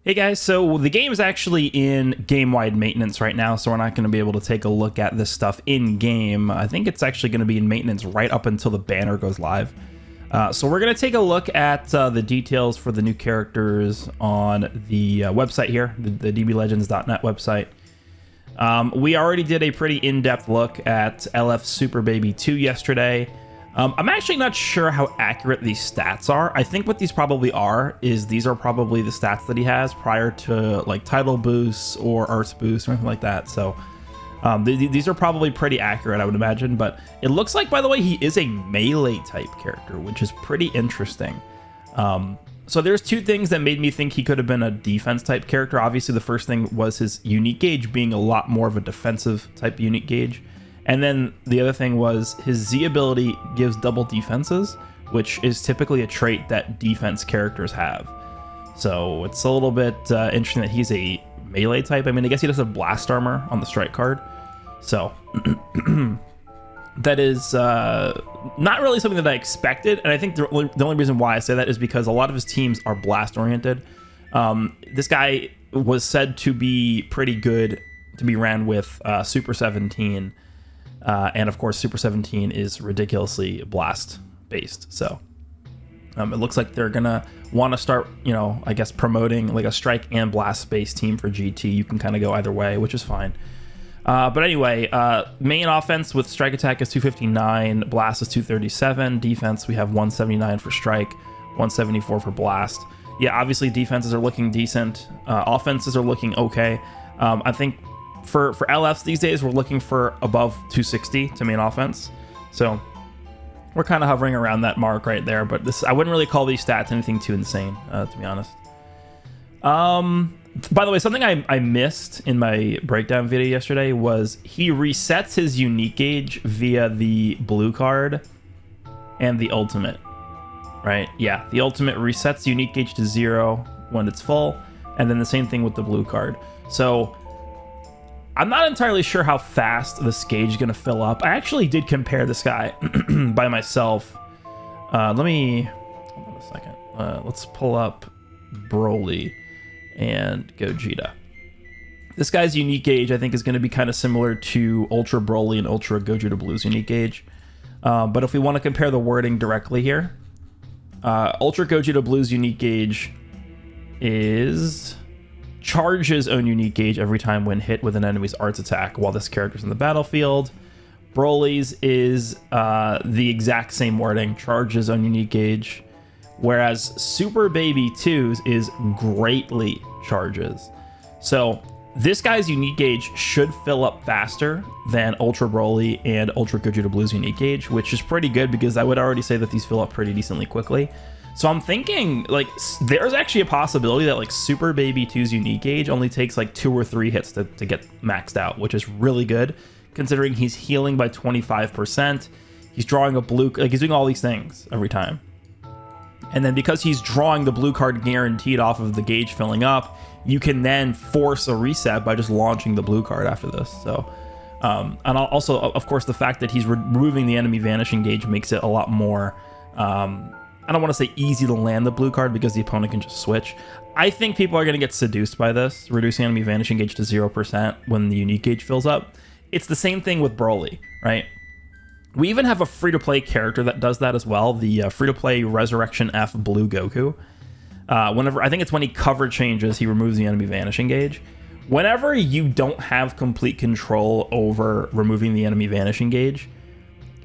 Hey guys, so the game is actually in game-wide maintenance right now, so we're not going to be able to take a look at this stuff in-game. I think it's actually going to be in maintenance right up until the banner goes live. So we're going to take a look at the details for the new characters on the website here, the dblegends.net website. We already did a pretty in-depth look at LF Super Baby 2 yesterday. I'm actually not sure how accurate these stats are. I think what these probably are is these are probably the stats that he has prior to like title boosts or arts boosts or anything like that. So these are probably pretty accurate, I would imagine. But it looks like, by the way, he is a melee type character, which is pretty interesting. So there's two things that made me think he could have been a defense type character. Obviously, the first thing was his unique gauge being a lot more of a defensive type unique gauge. And then the other thing was his Z ability gives double defenses, which is typically a trait that defense characters have. So it's a little bit interesting that he's a melee type. I mean, I guess he does have blast armor on the strike card. So that is not really something that I expected. And I think the only reason why I say that is because a lot of his teams are blast oriented. This guy was said to be pretty good to be ran with Super 17. And of course, Super 17 is ridiculously blast based. So it looks like they're gonna want to start, I guess promoting like a strike and blast based team for GT. You can kind of go either way, which is fine. But anyway, main offense with strike attack is 259, blast is 237, defense we have 179 for strike, 174 for blast. Yeah, obviously defenses are looking decent. Offenses are looking okay. I think for LFs these days, we're looking for above 260 to main offense. So we're kind of hovering around that mark right there. But I wouldn't really call these stats anything too insane, to be honest. By the way, something I missed in my breakdown video yesterday was he resets his unique gauge via the blue card and the ultimate, right? Yeah, the ultimate resets the unique gauge to 0 when it's full, and then the same thing with the blue card. So I'm not entirely sure how fast this gauge is going to fill up. I actually did compare this guy by myself. Hold on a second. Let's pull up Broly and Gogeta. This guy's unique gauge, I think, is going to be kind of similar to Ultra Broly and Ultra Gogeta Blue's unique gauge. But if we want to compare the wording directly here, Ultra Gogeta Blue's unique gauge is charge his own unique gauge every time when hit with an enemy's arts attack while this character's in the battlefield. Broly's is the exact same wording, charge his own unique gauge, whereas Super Baby 2's is greatly charges. So this guy's unique gauge should fill up faster than Ultra Broly and Ultra Gogeta Blue's unique gauge, which is pretty good because I would already say that these fill up pretty decently quickly. So I'm thinking, like, there's actually a possibility that, like, Super Baby 2's unique gauge only takes, like, 2 or 3 hits to get maxed out, which is really good, considering he's healing by 25%. He's drawing a blue... Like, he's doing all these things every time. And then because he's drawing the blue card guaranteed off of the gauge filling up, you can then force a reset by just launching the blue card after this. So, and also, of course, the fact that he's removing the enemy vanishing gauge makes it a lot more... I don't want to say easy to land the blue card because the opponent can just switch. I think people are going to get seduced by this, reducing enemy vanishing gauge to 0% when the unique gauge fills up. It's the same thing with Broly, right? We even have a free-to-play character that does that as well, the free-to-play Resurrection F Blue Goku. I think it's when he cover changes, he removes the enemy vanishing gauge. Whenever you don't have complete control over removing the enemy vanishing gauge,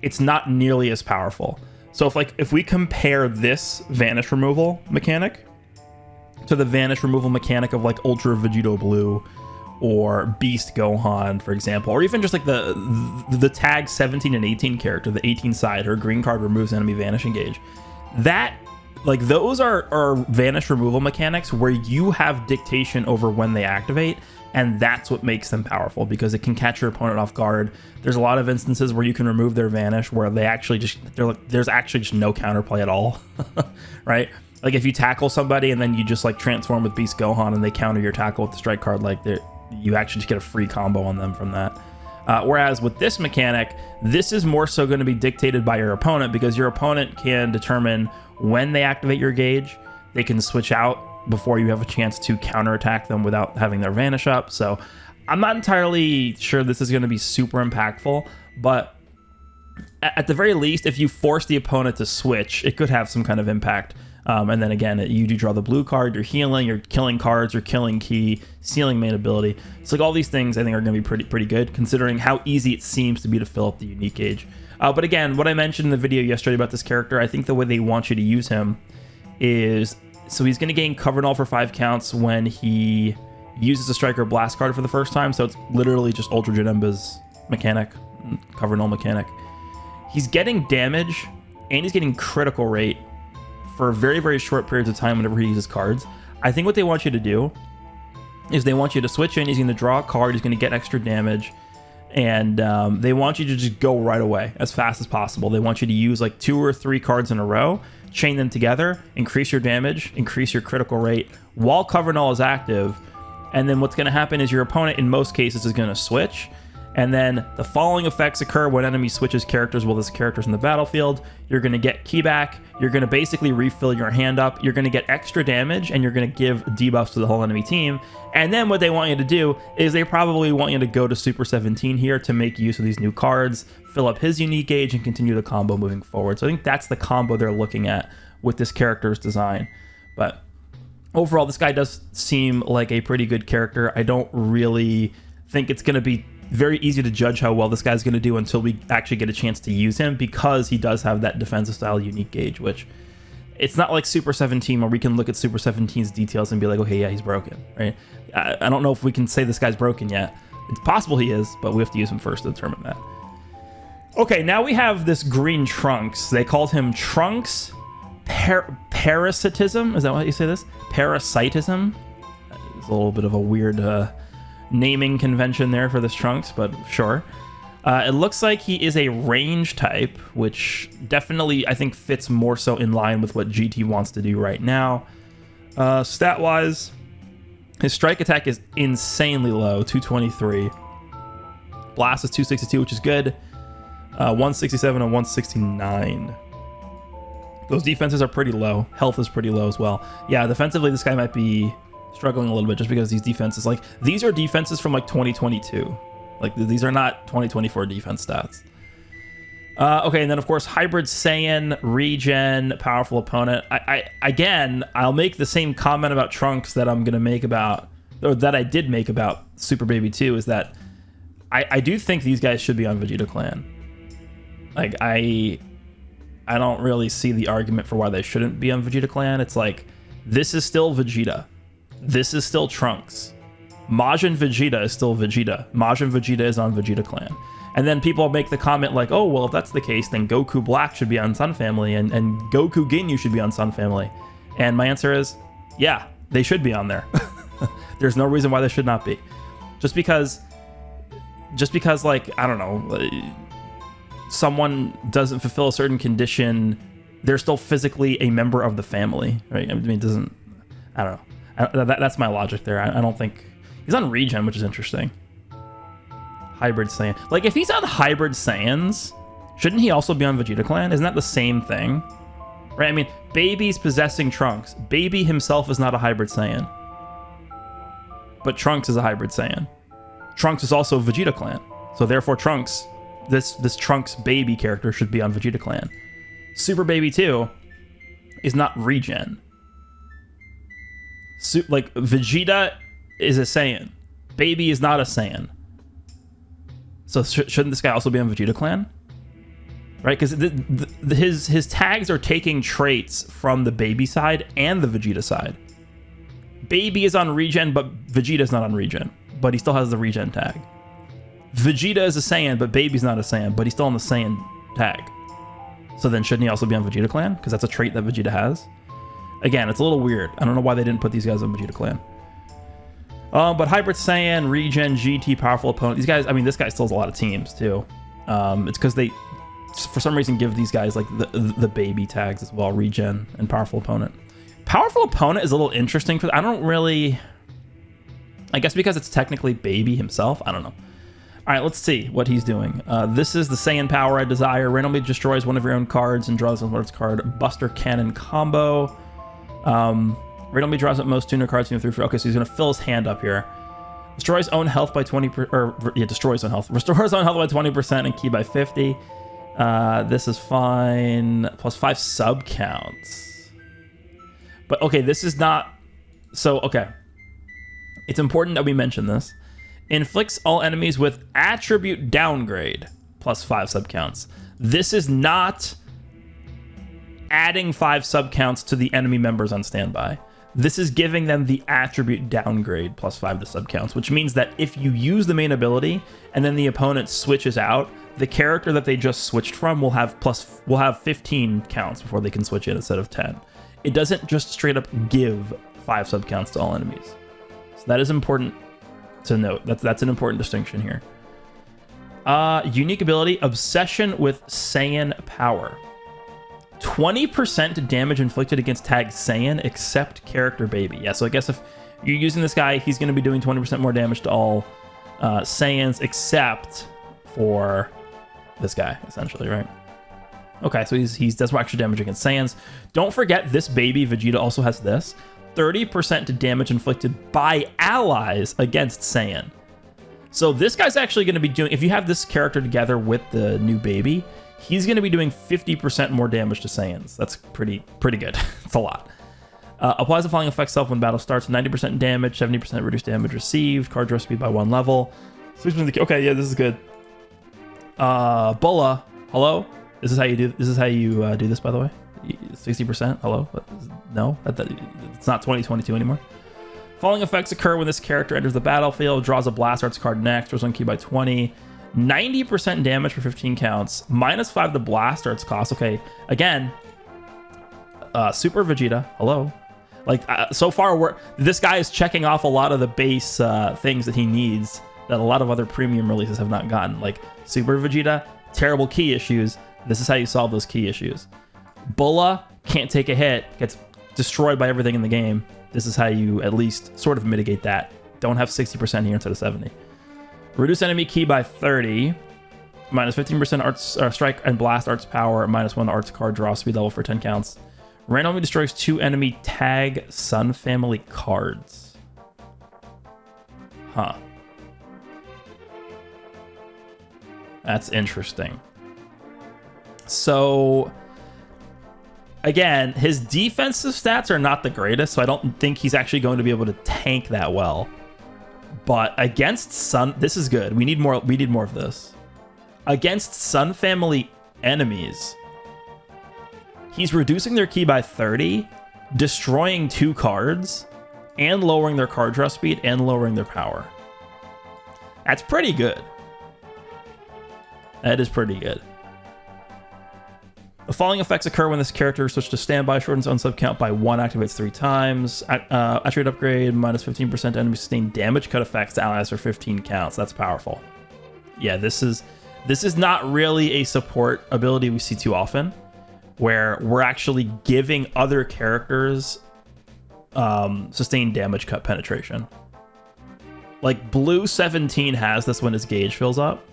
it's not nearly as powerful. So if we compare this vanish removal mechanic to the vanish removal mechanic of like Ultra Vegito Blue or Beast Gohan, for example, or even just like the tag 17 and 18 character, the 18 side, her green card removes enemy vanishing gauge. That, like, those are vanish removal mechanics where you have dictation over when they activate, and that's what makes them powerful because it can catch your opponent off guard. There's a lot of instances where you can remove their vanish where there's actually just no counterplay at all, right? Like if you tackle somebody and then you just like transform with Beast Gohan and they counter your tackle with the strike card, like you actually just get a free combo on them from that. Whereas with this mechanic, this is more so going to be dictated by your opponent because your opponent can determine when they activate your gauge. They can switch out before you have a chance to counterattack them without having their vanish up. So I'm not entirely sure this is going to be super impactful, but at the very least, if you force the opponent to switch, it could have some kind of impact. And then again, you do draw the blue card, you're healing, you're killing cards, you're killing key, sealing main ability. So like all these things I think are going to be pretty good, considering how easy it seems to be to fill up the unique gauge. But again, what I mentioned in the video yesterday about this character, I think the way they want you to use him is, so he's going to gain cover null for 5 counts when he uses a striker blast card for the first time. So it's literally just Ultra Janemba's mechanic, cover null mechanic. He's getting damage and he's getting critical rate for very, very short periods of time whenever he uses cards. I think what they want you to do is they want you to switch in. He's going to draw a card. He's going to get extra damage. And they want you to just go right away as fast as possible. They want you to use like 2 or 3 cards in a row, chain them together, increase your damage, increase your critical rate while cover null is active. And then what's going to happen is your opponent, in most cases, is going to switch. And then the following effects occur when enemy switches characters while this character's in the battlefield. You're going to get key back. You're going to basically refill your hand up. You're going to get extra damage, and you're going to give debuffs to the whole enemy team. And then what they want you to do is they probably want you to go to Super 17 here to make use of these new cards, fill up his unique gauge, and continue the combo moving forward. So I think that's the combo they're looking at with this character's design. But overall, this guy does seem like a pretty good character. I don't really think it's going to be very easy to judge how well this guy's going to do until we actually get a chance to use him, because he does have that defensive style unique gauge, which it's not like Super 17 where we can look at Super 17's details and be like, okay, yeah, he's broken, right? I don't know if we can say this guy's broken yet. It's possible he is, but we have to use him first to determine that. Okay, now we have this green Trunks. They called him Trunks Parasitism. Is that what you say this? Parasitism? It's a little bit of a weird naming convention there for this Trunks, but sure. It looks like he is a range type, which definitely I think fits more so in line with what GT wants to do right now. Stat-wise, his strike attack is insanely low, 223. Blast is 262, which is good. 167 and 169. Those defenses are pretty low. Health is pretty low as well. Yeah, defensively, this guy might be struggling a little bit just because these defenses, like, these are defenses from like 2022. Like, these are not 2024 defense stats. Okay, and then of course Hybrid Saiyan, regen, powerful opponent. Again, I'll make the same comment about Trunks that I'm gonna make about, or that I did make about Super Baby 2, is that I do think these guys should be on Vegeta Clan. Like, I don't really see the argument for why they shouldn't be on Vegeta Clan. It's like, this is still Vegeta. This is still Trunks. Majin Vegeta is still Vegeta. Majin Vegeta is on Vegeta Clan. And then people make the comment like, oh, well, if that's the case, then Goku Black should be on Sun Family, and Goku Ginyu should be on Sun Family. And my answer is, yeah, they should be on there. There's no reason why they should not be. Just because, like, I don't know, someone doesn't fulfill a certain condition, they're still physically a member of the family, right? I mean, it doesn't, I don't know. That's my logic there. I don't think, he's on regen, which is interesting. Hybrid Saiyan. Like, if he's on Hybrid Saiyans, shouldn't he also be on Vegeta Clan? Isn't that the same thing? Right? I mean, Baby's possessing Trunks. Baby himself is not a Hybrid Saiyan. But Trunks is a Hybrid Saiyan. Trunks is also Vegeta Clan. So therefore Trunks, this Trunks Baby character should be on Vegeta Clan. Super Baby 2 is not regen. Like, Vegeta is a Saiyan. Baby is not a Saiyan. So shouldn't this guy also be on Vegeta Clan? Right? Because his tags are taking traits from the Baby side and the Vegeta side. Baby is on regen, but Vegeta is not on regen. But he still has the regen tag. Vegeta is a Saiyan, but Baby's not a Saiyan, but he's still on the Saiyan tag. So then shouldn't he also be on Vegeta Clan? Because that's a trait that Vegeta has. Again, it's a little weird. I don't know why they didn't put these guys on Vegeta Clan. But Hybrid Saiyan, regen, GT, powerful opponent. These guys, I mean, this guy still has a lot of teams too. It's because they, for some reason, give these guys like the Baby tags as well, regen and powerful opponent. Powerful opponent is a little interesting for, I don't really, I guess because it's technically Baby himself. I don't know. All right, let's see what he's doing. This is the Saiyan power I desire. Randomly destroys one of your own cards and draws an opponent's card. Buster Cannon combo. Randomly draws up most tuner cards from 3 Okay, so he's gonna fill his hand up here. Destroys own health by 20 destroys own health. Restores own health by 20% and key by 50. This is fine. Plus 5 sub counts. But okay, this is not so okay. It's important that we mention this. Inflicts all enemies with attribute downgrade. Plus 5 sub counts. This is not adding 5 sub counts to the enemy members on standby. This is giving them the attribute downgrade plus 5 to sub counts, which means that if you use the main ability and then the opponent switches out, the character that they just switched from will have 15 counts before they can switch in instead of 10. It doesn't just straight up give 5 sub counts to all enemies. So that is important to note. That's an important distinction here. Unique ability, Obsession with Saiyan Power. 20% damage inflicted against tag Saiyan except character baby. Yeah, so I guess if you're using this guy, he's going to be doing 20% more damage to all Saiyans except for this guy, essentially, right? Okay, so he does more extra damage against Saiyans. Don't forget, this baby Vegeta also has this. 30% damage inflicted by allies against Saiyan. So this guy's actually going to be doing, if you have this character together with the new baby, he's going to be doing 50% more damage to Saiyans. That's pretty good. It's a lot. Applies the following effect self when battle starts. 90% damage, 70% reduced damage received. Card draw speed by 1 level. Okay, yeah, this is good. Bulla, hello? This is how you do this, by the way? 60%? Hello? No? It's not 2022 anymore. Following effects occur when this character enters the battlefield. Draws a Blast Arts card next. Draws on key by 20. 90% damage for 15 counts. Minus 5 to Blast Arts cost. Okay, again, Super Vegeta, hello. Like, so far, this guy is checking off a lot of the base things that he needs that a lot of other premium releases have not gotten. Like, Super Vegeta, terrible key issues. This is how you solve those key issues. Bulla can't take a hit, gets destroyed by everything in the game. This is how you at least sort of mitigate that. Don't have 60% here instead of 70. Reduce enemy key by 30. Minus 15% arts strike and blast arts power. Minus 1 arts card draw speed level for 10 counts. Randomly destroys 2 enemy tag Sun family cards. Huh. That's interesting. So, again, his defensive stats are not the greatest, so I don't think he's actually going to be able to tank that well. But against Sun, this is good. We need more of this. Against Sun family enemies, he's reducing their key by 30, destroying 2 cards, and lowering their card draw speed and lowering their power. That's pretty good. That is pretty good. The following effects occur when this character switches to standby, shortens own sub count by 1, activates 3 times. Attribute upgrade, minus 15% enemy sustained damage cut effects to allies for 15 counts. That's powerful. Yeah, this is not really a support ability we see too often, where we're actually giving other characters sustained damage cut penetration. Like, Blue 17 has this when his gauge fills up.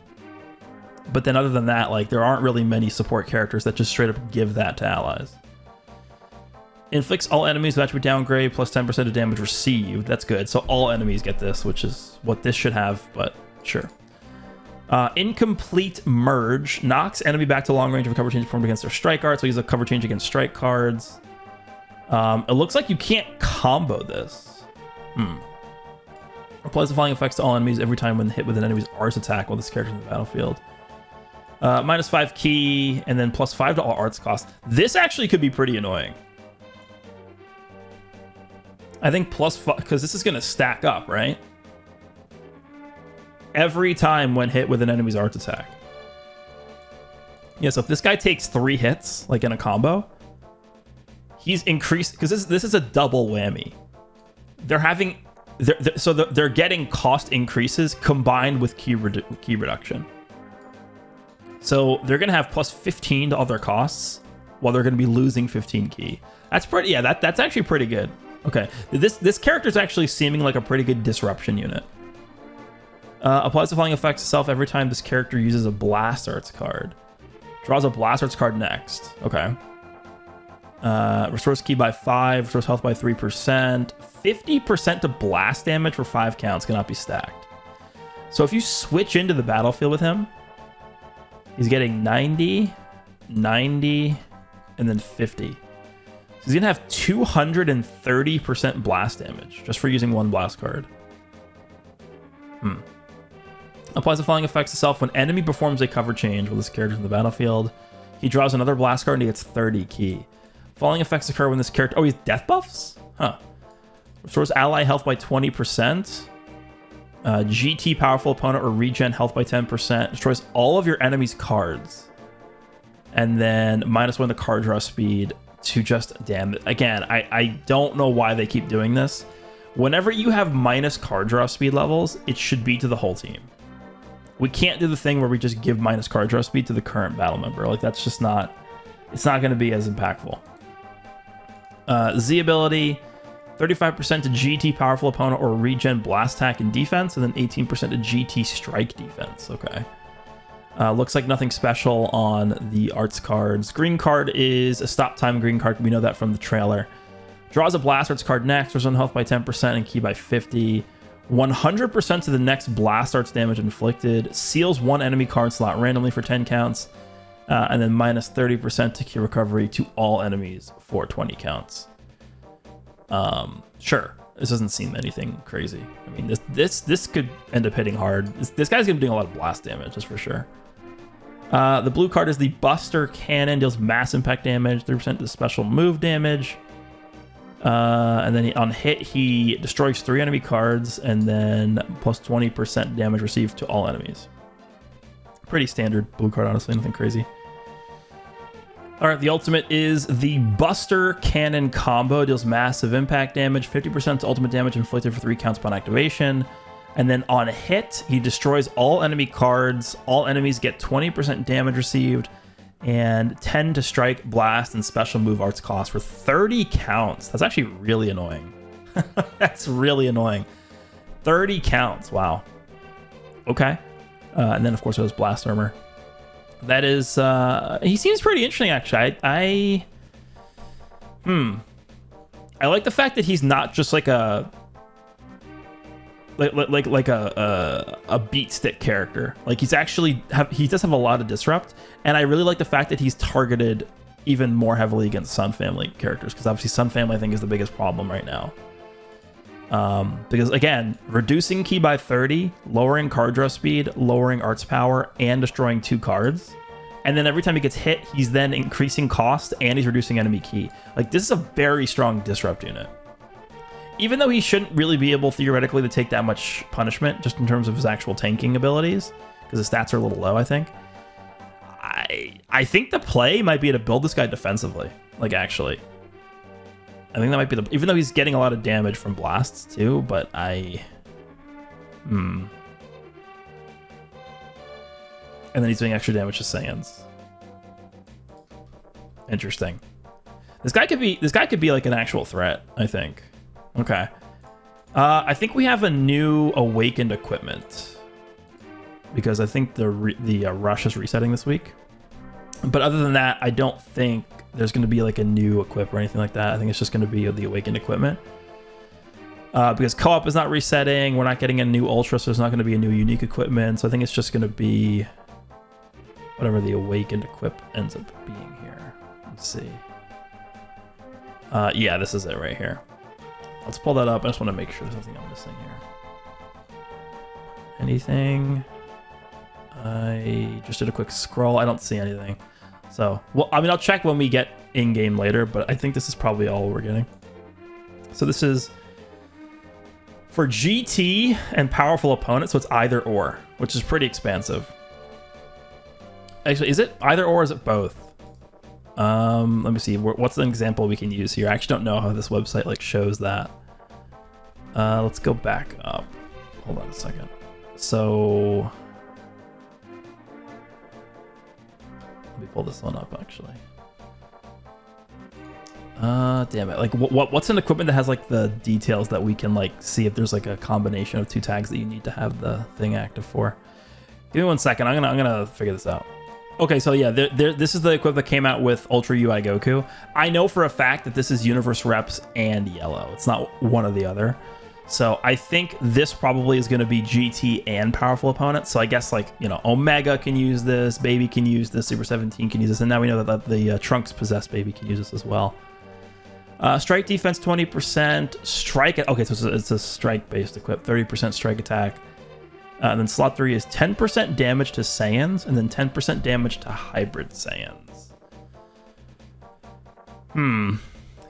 But then other than that, like, there aren't really many support characters that just straight up give that to allies. Inflicts all enemies with attribute downgrade plus 10% of damage received. That's good. So all enemies get this, which is what this should have, but sure. Incomplete Merge. Knocks enemy back to long range of a cover change performed against their strike art. So he's a cover change against strike cards. It looks like you can't combo this. Applies the following effects to all enemies every time when hit with an enemy's arts attack while this character is in the battlefield. Minus 5 key, and then plus 5 to all arts cost. This actually could be pretty annoying. I think plus 5, because this is going to stack up, right? Every time when hit with an enemy's arts attack. Yeah, so if this guy takes 3 hits, like in a combo, he's increased, because this is a double whammy. They're getting cost increases combined with key reduction. So they're going to have plus 15 to all their costs while they're going to be losing 15 key. That's pretty, yeah, that's actually pretty good. Okay, this character's actually seeming like a pretty good disruption unit. Applies the following effects to self every time this character uses a Blast Arts card. Draws a Blast Arts card next. Okay. Restores ki by 5, restores health by 3%, 50% to blast damage for 5 counts, cannot be stacked. So if you switch into the battlefield with him, he's getting 90, 90, and then 50. So he's gonna have 230% blast damage just for using one blast card. Applies the following effects to self when enemy performs a cover change with this character in the battlefield. He draws another blast card and he gets 30 ki. Following effects occur when this character... Oh, he's death buffs? Huh. Restores ally health by 20%. GT powerful opponent or regen health by 10%. Destroys all of your enemy's cards. And then -1 the card draw speed to just damn it. Again, I don't know why they keep doing this. Whenever you have minus card draw speed levels, it should be to the whole team. We can't do the thing where we just give minus card draw speed to the current battle member. Like, that's just not... It's not going to be as impactful. Z ability, 35% to GT powerful opponent or regen blast attack and defense, and then 18% to GT strike defense. Okay. Looks like nothing special on the arts cards. Green card is a stop time green card. We know that from the trailer. Draws a blast arts card next, restores health by 10% and ki by 50. 100% to the next blast arts damage inflicted. Seals one enemy card slot randomly for 10 counts. And then -30% to ki recovery to all enemies for 20 counts. Sure. This doesn't seem anything crazy. I mean, this could end up hitting hard. This guy's gonna be doing a lot of blast damage, that's for sure. The blue card is the Buster Cannon, deals mass impact damage, 3% to special move damage. And then on hit, he destroys 3 enemy cards, and then plus 20% damage received to all enemies. Pretty standard blue card, honestly, nothing crazy. All right, the ultimate is the Buster Cannon combo. Deals massive impact damage, 50% to ultimate damage inflicted for 3 counts upon activation. And then on hit, he destroys all enemy cards. All enemies get 20% damage received and 10 to strike, blast, and special move arts cost for 30 counts. That's actually really annoying. That's really annoying. 30 counts. Wow. Okay. And then, of course, there's blast armor. That is, he seems pretty interesting, actually. I like the fact that he's not just like a beat stick character. Like, he's actually he does have a lot of disrupt, and I really like the fact that he's targeted even more heavily against Sun Family characters, because obviously Sun Family, I think, is the biggest problem right now. Because again, reducing ki by 30, lowering card draw speed, lowering arts power, and destroying 2 cards. And then every time he gets hit, he's then increasing cost and he's reducing enemy ki. Like, this is a very strong disrupt unit. Even though he shouldn't really be able theoretically to take that much punishment just in terms of his actual tanking abilities, because his stats are a little low, I think. I think the play might be to build this guy defensively. Like, actually. I think that might be the... Even though he's getting a lot of damage from blasts, too, but And then he's doing extra damage to Saiyans. Interesting. This guy could be like an actual threat, I think. Okay. I think we have a new awakened equipment, because I think the rush is resetting this week. But other than that, I don't think there's going to be like a new equip or anything like that. I think it's just going to be the awakened equipment. Because co-op is not resetting, we're not getting a new ultra, so there's not going to be a new unique equipment. So I think it's just going to be whatever the awakened equip ends up being here. Let's see. Yeah, this is it right here. Let's pull that up. I just want to make sure there's nothing I'm missing here. Anything? I just did a quick scroll. I don't see anything. So, well, I mean, I'll check when we get in-game later, but I think this is probably all we're getting. So this is for GT and powerful opponents, so it's either or, which is pretty expansive. Actually, is it either or, or is it both? Let me see. What's an example we can use here? I actually don't know how this website like shows that. Let's go back up. Hold on a second. So let me pull this one up, actually. Damn it. Like, what's an equipment that has like the details that we can like see if there's like a combination of 2 tags that you need to have the thing active for? Give me 1 second. I'm gonna figure this out. Okay, so yeah, this is the equip that came out with Ultra UI Goku. I know for a fact that this is Universe Reps and Yellow. It's not one or the other. So I think this probably is going to be GT and powerful opponents. So I guess, like, you know, Omega can use this, Baby can use this, Super 17 can use this, and now we know that the Trunks possessed Baby can use this as well. Strike defense 20%, strike. Okay, so it's a strike-based equip, 30% strike attack. And then slot 3 is 10% damage to Saiyans, and then 10% damage to hybrid Saiyans.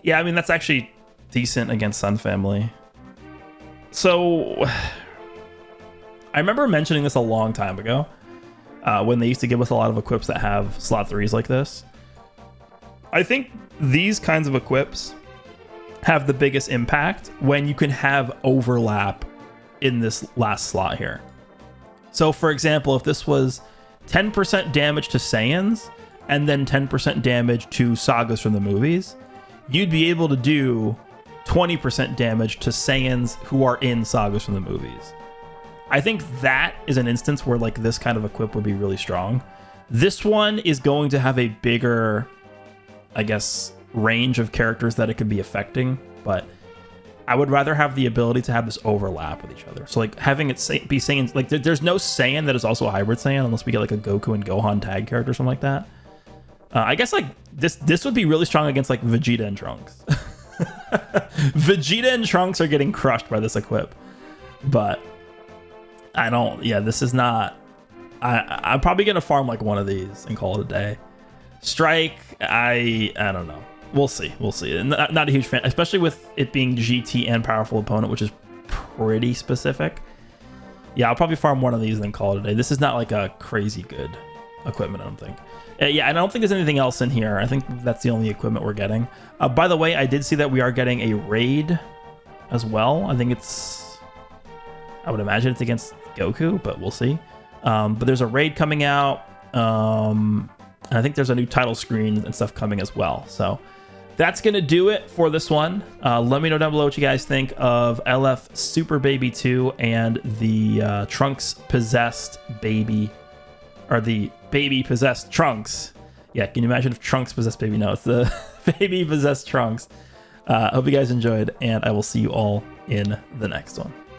Yeah, I mean, that's actually decent against Sun Family. So, I remember mentioning this a long time ago, when they used to give us a lot of equips that have slot 3s like this. I think these kinds of equips have the biggest impact when you can have overlap in this last slot here. So, for example, if this was 10% damage to Saiyans and then 10% damage to sagas from the movies, you'd be able to do 20% damage to Saiyans who are in sagas from the movies. I think that is an instance where, like, this kind of equip would be really strong. This one is going to have a bigger, I guess, range of characters that it could be affecting, but I would rather have the ability to have this overlap with each other. So, like, having it be Saiyan, like, there's no Saiyan that is also a hybrid Saiyan unless we get, like, a Goku and Gohan tag character or something like that. I guess, like, this would be really strong against, like, Vegeta and Trunks. Vegeta and Trunks are getting crushed by this equip, but I don't. Yeah, this is not. I'm probably gonna farm like one of these and call it a day. Strike, I don't know. We'll see. Not a huge fan, especially with it being GT and powerful opponent, which is pretty specific. Yeah, I'll probably farm one of these and then call it a day. This is not like a crazy good equipment, I don't think. Yeah, and I don't think there's anything else in here. I think that's the only equipment we're getting. By the way, I did see that we are getting a raid as well. I think it's... I would imagine it's against Goku, but we'll see. But there's a raid coming out. And I think there's a new title screen and stuff coming as well. So that's going to do it for this one. Let me know down below what you guys think of LF Super Baby 2 and the Trunks Possessed Baby... or the Baby Possessed Trunks. Yeah, can you imagine if Trunks possessed Baby? No, it's the Baby Possessed Trunks. Hope you guys enjoyed, and I will see you all in the next one.